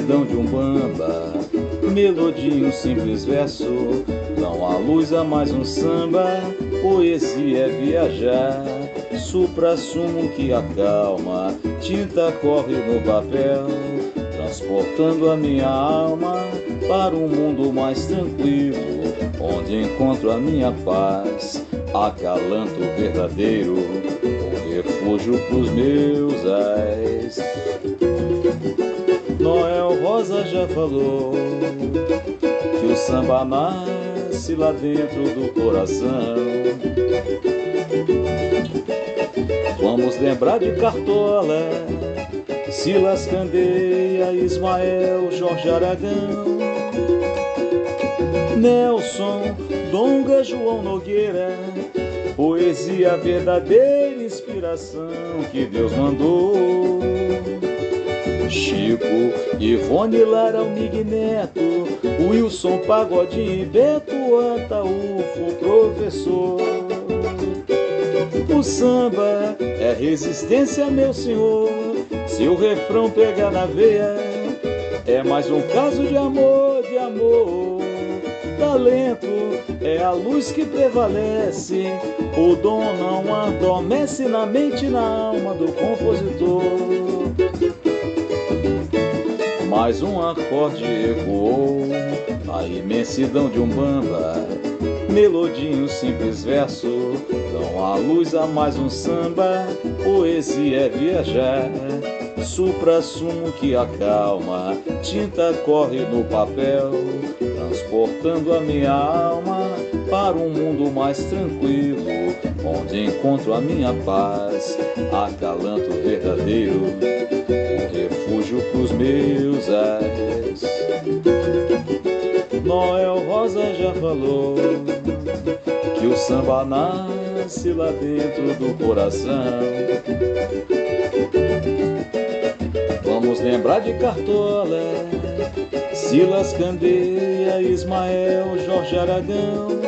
imensidão de Umbanda, melodia, um simples verso, dão à luz a mais um samba. Poesia é viajar, supra-sumo que acalma, tinta corre no papel, transportando a minha alma para um mundo mais tranquilo, onde encontro a minha paz, acalanto verdadeiro, um refúgio pros meus ais. Noel Rosa já falou que o samba nasce lá dentro do coração. Vamos lembrar de Cartola, Silas Candeia, Ismael, Jorge Aragão, Nelson, Donga, João Nogueira, poesia verdadeira, inspiração que Deus mandou. Chico, Ivone, Lara, Almig Neto, Wilson, Pagodinho, Beto, Ataúfo, professor. O samba é resistência, meu senhor, se o refrão pegar na veia, é mais um caso de amor, de amor. Talento é a luz que prevalece, o dom não adormece na mente e na alma do compositor. Mais um acorde ecoou a imensidão de Umbanda, melodia, um simples verso, dão à luz a mais um samba. Poesia é viajar, supra-sumo que acalma, tinta corre no papel, transportando a minha alma para um mundo mais tranquilo, onde encontro a minha paz, acalanto verdadeiro, um refúgio pros meus ais. Noel Rosa já falou que o samba nasce lá dentro do coração. Vamos lembrar de Cartola, Silas Candeia, Ismael, Jorge Aragão,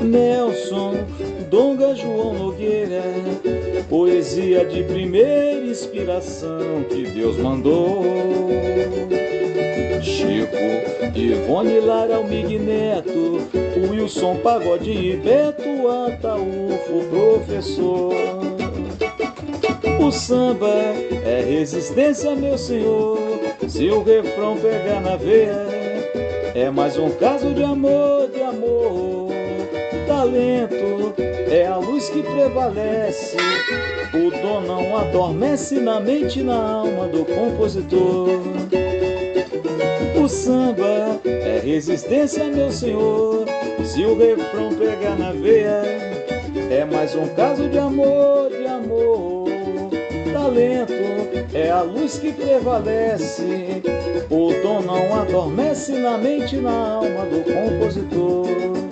Nelson, Donga, João Nogueira, poesia de primeira inspiração que Deus mandou. Chico, Ivone, Lara, Almig Neto, Wilson, Pagodinho, Beto, Ataúfo, professor. O samba é resistência, meu senhor, se o refrão pegar na veia, é mais um caso de amor, de amor. Talento é a luz que prevalece, o dom não adormece na mente e na alma do compositor. O samba é resistência, meu senhor, se o refrão pegar na veia, é mais um caso de amor, de amor. Talento é a luz que prevalece, o dom não adormece na mente e na alma do compositor.